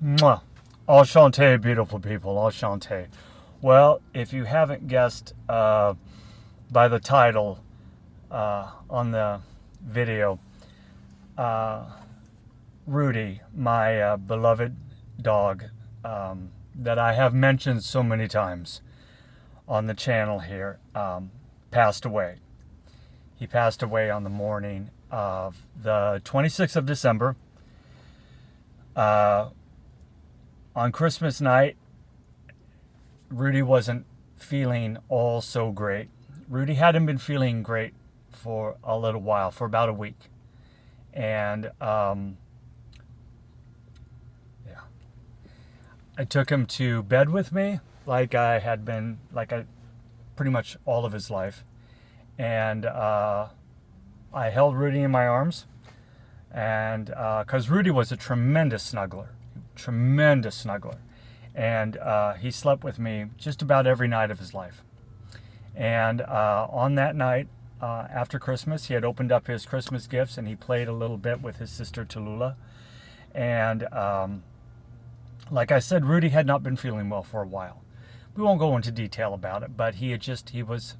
Mwah. Enchante beautiful people. Enchante. Well, if you haven't guessed by the title on the video, Rudy, my beloved dog that I have mentioned so many times on the channel here, passed away. He passed away on the morning of the 26th of December. On Christmas night, Rudy wasn't feeling all so great. Rudy hadn't been feeling great for a little while, for about a week. And I took him to bed with me like I had been, pretty much all of his life. And I held Rudy in my arms. And because Rudy was a tremendous snuggler. And he slept with me just about every night of his life. And on that night, after Christmas, he had opened up his Christmas gifts and he played a little bit with his sister Tallulah. And like I said, Rudy had not been feeling well for a while. We won't go into detail about it, but he was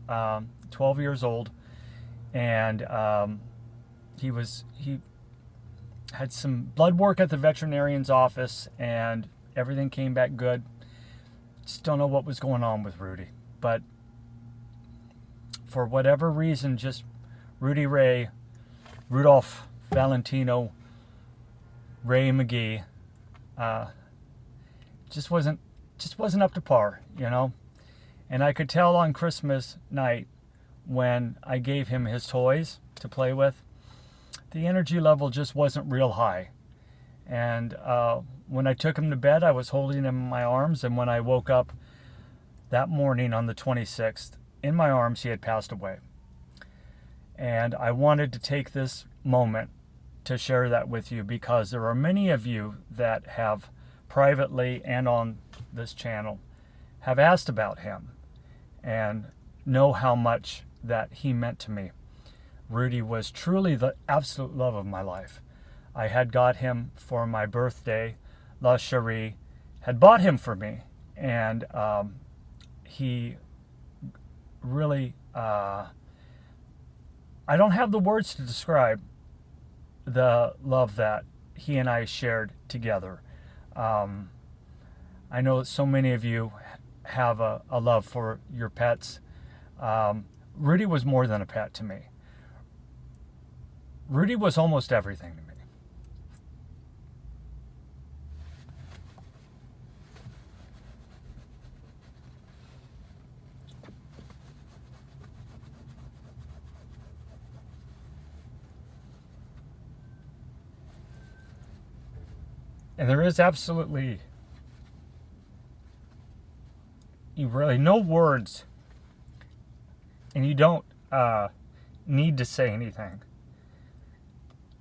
12 years old, and he had some blood work at the veterinarian's office, and everything came back good. Just don't know what was going on with Rudy. But for whatever reason, just Rudolph Valentino Ray Mcgee, just wasn't up to par, you know? And I could tell on Christmas night when I gave him his toys to play with, the energy level just wasn't real high. And when I took him to bed, I was holding him in my arms. And when I woke up that morning on the 26th, in my arms, he had passed away. And I wanted to take this moment to share that with you because there are many of you that have privately and on this channel have asked about him and know how much that he meant to me. Rudy was truly the absolute love of my life. I had got him for my birthday. La Cherie had bought him for me, and he really, I don't have the words to describe the love that he and I shared together. I know that so many of you have a love for your pets. Rudy was more than a pet to me. Rudy was almost everything to me. And there is absolutely really no words, and you don't need to say anything.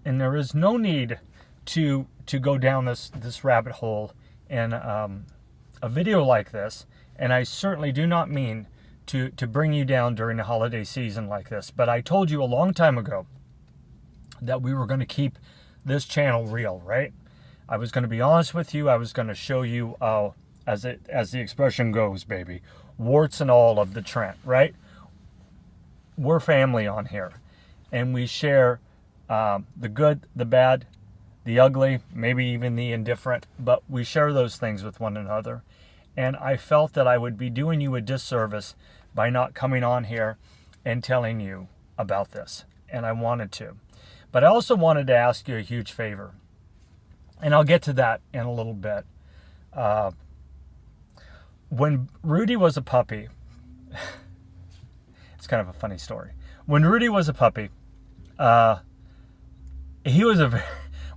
And there is no need to go down this rabbit hole in a video like this. And I certainly do not mean to bring you down during the holiday season like this. But I told you a long time ago that we were going to keep this channel real, right? I was going to be honest with you. I was going to show you, as the expression goes, baby, warts and all of the Trent, right? We're family on here, and we share the good, the bad, the ugly, maybe even the indifferent, but we share those things with one another. And I felt that I would be doing you a disservice by not coming on here and telling you about this. And I wanted to. But I also wanted to ask you a huge favor. And I'll get to that in a little bit. When Rudy was a puppy, it's kind of a funny story. When Rudy was a puppy, he was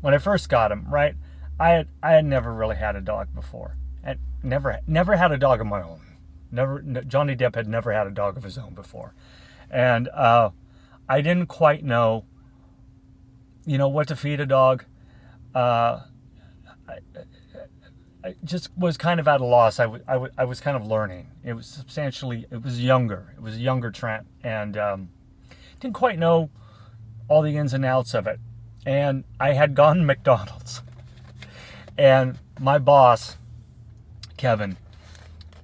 when I first got him, right? I had never really had a dog before. And never had a dog of my own. Johnny Depp had never had a dog of his own before. And I didn't quite know, what to feed a dog. I just was kind of at a loss. I was kind of learning. It was younger. It was a younger Trent, and didn't quite know all the ins and outs of it. And I had gone to McDonald's, and my boss, Kevin,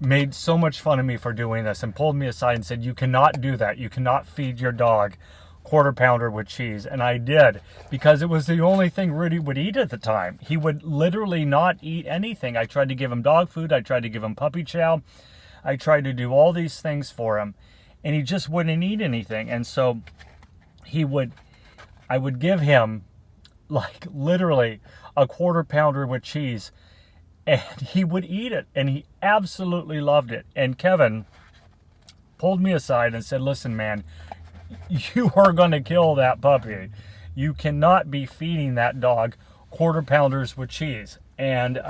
made so much fun of me for doing this and pulled me aside and said, you cannot do that. You cannot feed your dog quarter pounder with cheese. And I did, because it was the only thing Rudy would eat at the time. He would literally not eat anything. I tried to give him dog food. I tried to give him puppy chow. I tried to do all these things for him, and he just wouldn't eat anything. And so I would give him like literally a quarter pounder with cheese, and he would eat it, and he absolutely loved it. And Kevin pulled me aside and said, listen, man, you are going to kill that puppy. You cannot be feeding that dog quarter pounders with cheese. And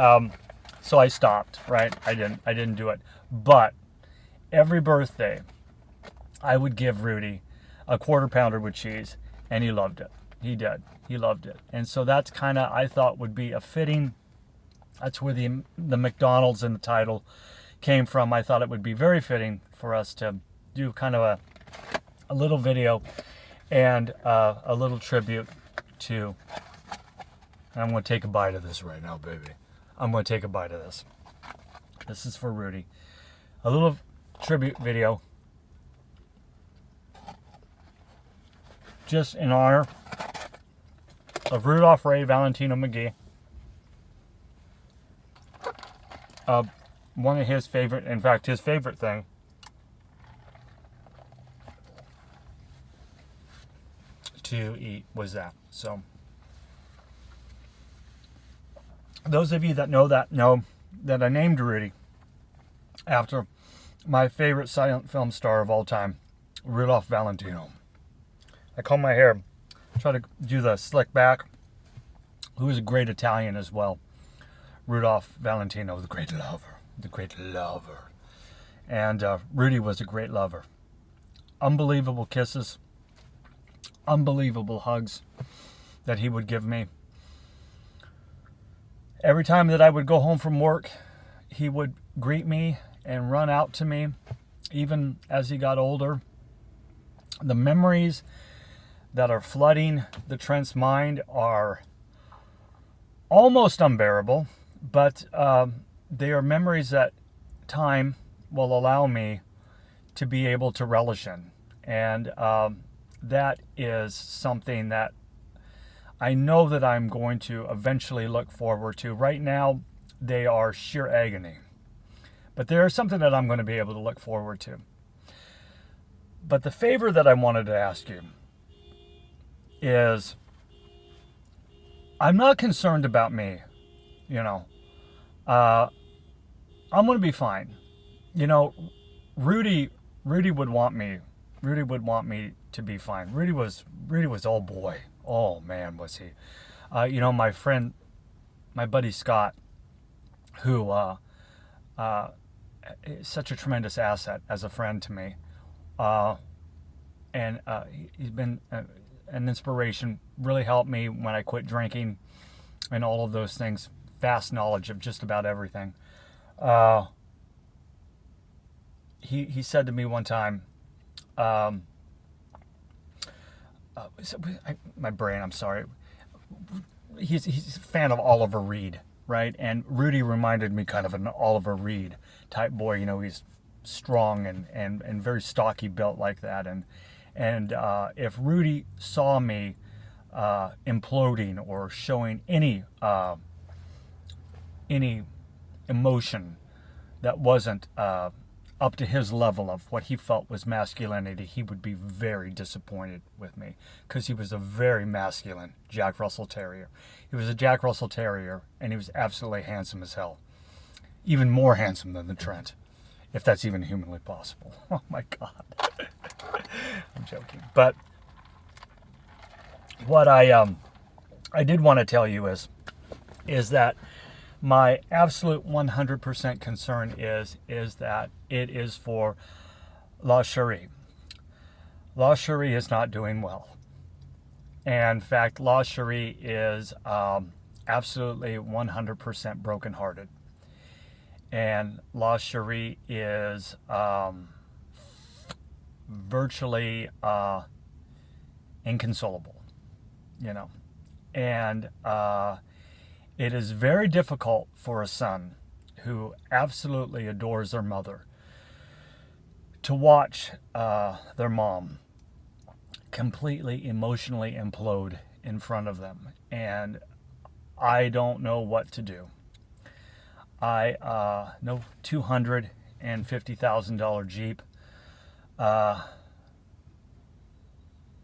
so I stopped, right? I didn't do it. But every birthday, I would give Rudy a quarter pounder with cheese, and he loved it. He did. He loved it. And so that's kind of, I thought, would be a fitting, that's where the McDonald's in the title came from. I thought it would be very fitting for us to do kind of a little video and a little tribute to, and I'm going to take a bite of this right now, baby. I'm going to take a bite of this. This is for Rudy. A little tribute video just in honor of Rudolph Ray Valentino Mcgee. One of his favorite, in fact, his favorite thing to eat was that. So, those of you that know that I named Rudy after my favorite silent film star of all time, Rudolph Valentino. I comb my hair, try to do the slick back, who is a great Italian as well. Rudolph Valentino, the great lover. And Rudy was a great lover. Unbelievable kisses, unbelievable hugs that he would give me. Every time that I would go home from work, he would greet me and run out to me, even as he got older. The memories that are flooding the Trent's mind are almost unbearable, but they are memories that time will allow me to be able to relish in. And that is something that I know that I'm going to eventually look forward to. Right now, they are sheer agony. But there's something that I'm going to be able to look forward to. But the favor that I wanted to ask you I'm not concerned about me, I'm going to be fine. Rudy would want me to be fine. Rudy was oh boy. Oh man, was he. My friend, my buddy Scott, who is such a tremendous asset as a friend to me. And he's been an inspiration, really helped me when I quit drinking and all of those things. Vast knowledge of just about everything. He said to me one time, my brain, I'm sorry. He's a fan of Oliver Reed, right? And Rudy reminded me kind of an Oliver Reed type boy. He's strong and very stocky built like that. And if Rudy saw me imploding or showing any emotion that wasn't up to his level of what he felt was masculinity, he would be very disappointed with me, because he was a very masculine Jack Russell Terrier. He was a Jack Russell Terrier, and he was absolutely handsome as hell. Even more handsome than the Trent, if that's even humanly possible. Oh my God. I'm joking. But what I did want to tell you is that my absolute 100% concern is that it is for La Cherie. La Cherie is not doing well. And in fact, La Cherie is absolutely 100% brokenhearted. And La Cherie is virtually inconsolable, And It is very difficult for a son who absolutely adores their mother to watch their mom completely emotionally implode in front of them. And I don't know what to do. No $250,000 Jeep,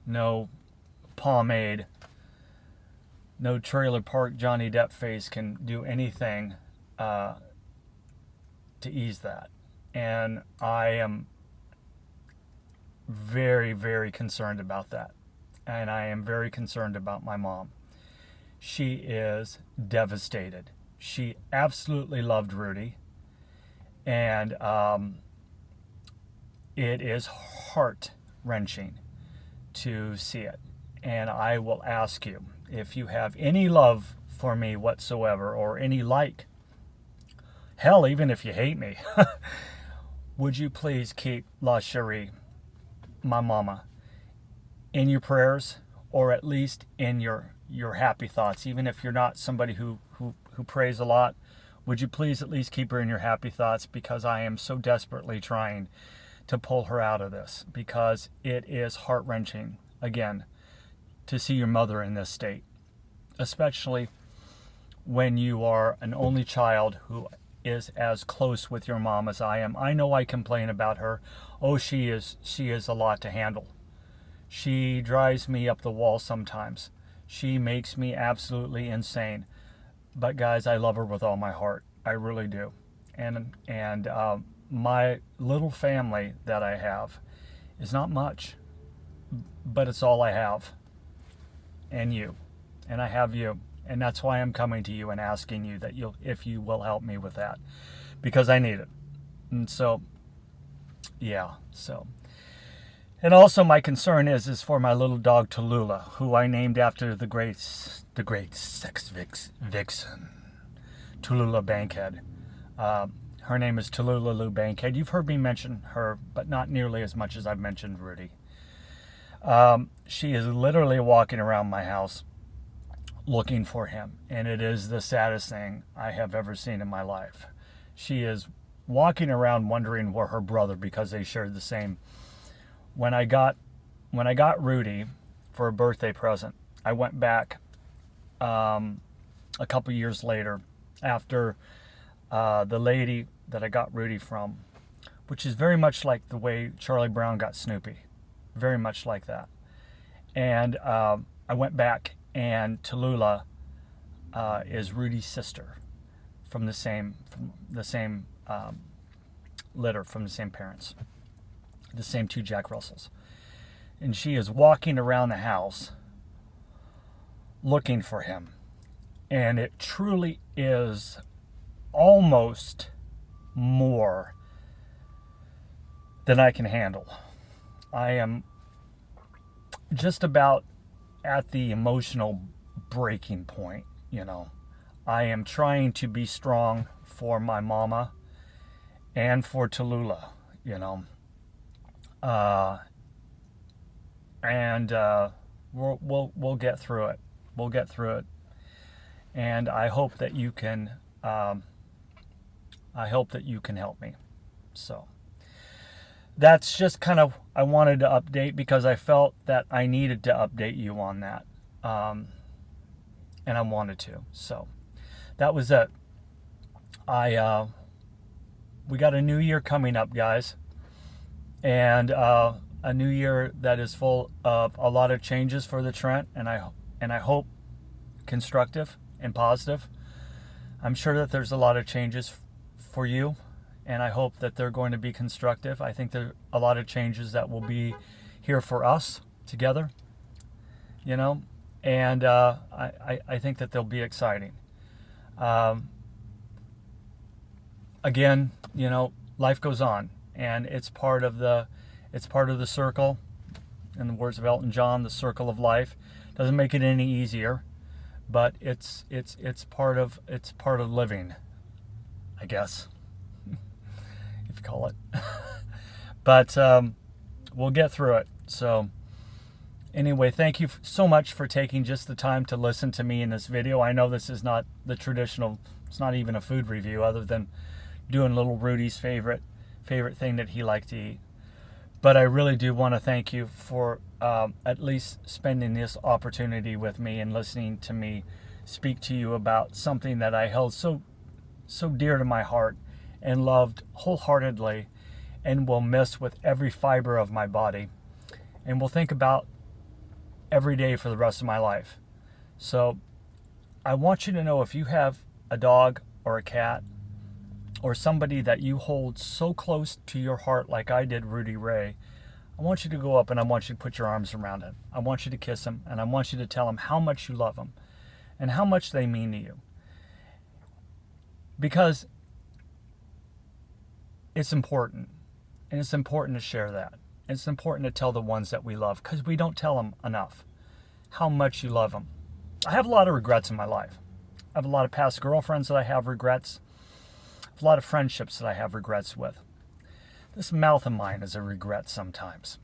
no pomade, no trailer park Johnny Depp face can do anything to ease that. And I am very, very concerned about that. And I am very concerned about my mom. She is devastated. She absolutely loved Rudy. And it is heart-wrenching to see it. And I will ask you, if you have any love for me whatsoever, or any like, hell, even if you hate me, would you please keep La Cherie, my mama, in your prayers, or at least in your happy thoughts? Even if you're not somebody who prays a lot, would you please at least keep her in your happy thoughts? Because I am so desperately trying to pull her out of this, because it is heart-wrenching, again, to see your mother in this state, especially when you are an only child who is as close with your mom as I am. I know I complain about her. Oh, she is a lot to handle. She drives me up the wall sometimes. She makes me absolutely insane. But guys, I love her with all my heart. I really do. And my little family that I have is not much, but it's all I have. And you. And I have you. And that's why I'm coming to you and asking you that if you will help me with that, because I need it. And so, yeah. So, and also my concern is for my little dog Tallulah, who I named after the great sex vixen, Tallulah Bankhead. Her name is Tallulah Lou Bankhead. You've heard me mention her, but not nearly as much as I've mentioned Rudy. She is literally walking around my house looking for him, and it is the saddest thing I have ever seen in my life. She is walking around wondering where her brother, because they shared the same. When I got Rudy for a birthday present, I went back a couple years later after the lady that I got Rudy from, which is very much like the way Charlie Brown got Snoopy, very much like that. And I went back, and Tallulah is Rudy's sister from the same litter, from the same parents, the same two Jack Russells. And she is walking around the house looking for him. And it truly is almost more than I can handle. I am just about at the emotional breaking point, you know. I am trying to be strong for my mama and for Tallulah, you know. We'll get through it. We'll get through it. And I hope that you can help me. So that's just kind of, I wanted to update because I felt that I needed to update you on that. And I wanted to. So that was it. We got a new year coming up, guys. And a new year that is full of a lot of changes for the Trent, and I hope constructive and positive. I'm sure that there's a lot of changes for you, and I hope that they're going to be constructive. I think there are a lot of changes that will be here for us together, you know, and I think that they'll be exciting. Again, you know, life goes on, and it's part of the circle. In the words of Elton John, the circle of life. Doesn't make it any easier, but it's part of living, I guess, if you call it. But we'll get through it. So Anyway, thank you so much for taking just the time to listen to me in this video. I know this is not the traditional, it's not even a food review other than doing little Rudy's favorite thing that he liked to eat. But I really do want to thank you for at least spending this opportunity with me and listening to me speak to you about something that I held so dear to my heart and loved wholeheartedly and will miss with every fiber of my body and will think about every day for the rest of my life. So I want you to know, if you have a dog or a cat or somebody that you hold so close to your heart like I did Rudy Ray, I want you to go up and I want you to put your arms around him. I want you to kiss him, and I want you to tell him how much you love him and how much they mean to you. Because it's important, and it's important to share that. It's important to tell the ones that we love, because we don't tell them enough how much you love them. I have a lot of regrets in my life. I have a lot of past girlfriends that I have regrets. I have a lot of friendships that I have regrets with. This mouth of mine is a regret sometimes.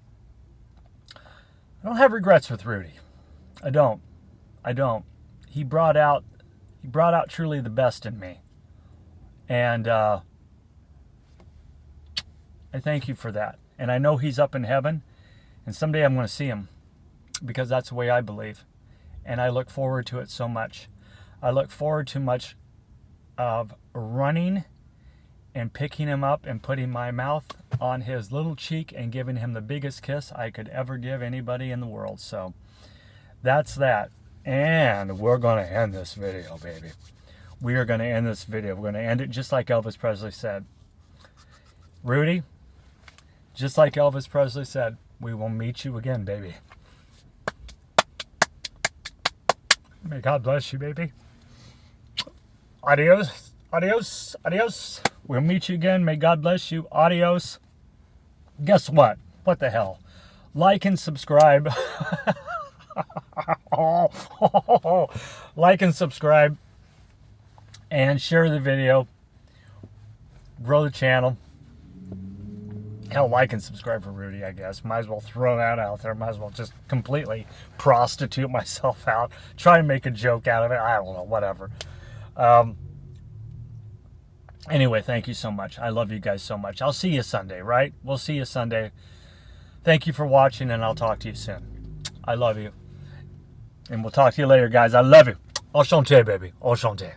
I don't have regrets with Rudy. I don't. He brought out truly the best in me. And I thank you for that. And I know he's up in heaven, and someday I'm going to see him, because that's the way I believe. And I look forward to it so much. I look forward to much of running and picking him up and putting my mouth on his little cheek and giving him the biggest kiss I could ever give anybody in the world. So that's that. And we're going to end this video, baby. We are going to end this video. We're going to end it just like Elvis Presley said. Rudy, just like Elvis Presley said, we will meet you again, baby. May God bless you, baby. Adios, adios, adios. We'll meet you again. May God bless you. Adios. Guess what? What the hell? Like and subscribe. Like and subscribe. And share the video. Grow the channel. Hell, like and subscribe for Rudy, I guess. Might as well throw that out there. Might as well just completely prostitute myself out. Try and make a joke out of it. I don't know, whatever. Anyway, thank you so much. I love you guys so much. I'll see you Sunday, right? We'll see you Sunday. Thank you for watching, and I'll talk to you soon. I love you. And we'll talk to you later, guys. I love you. Enchante, baby. Enchante.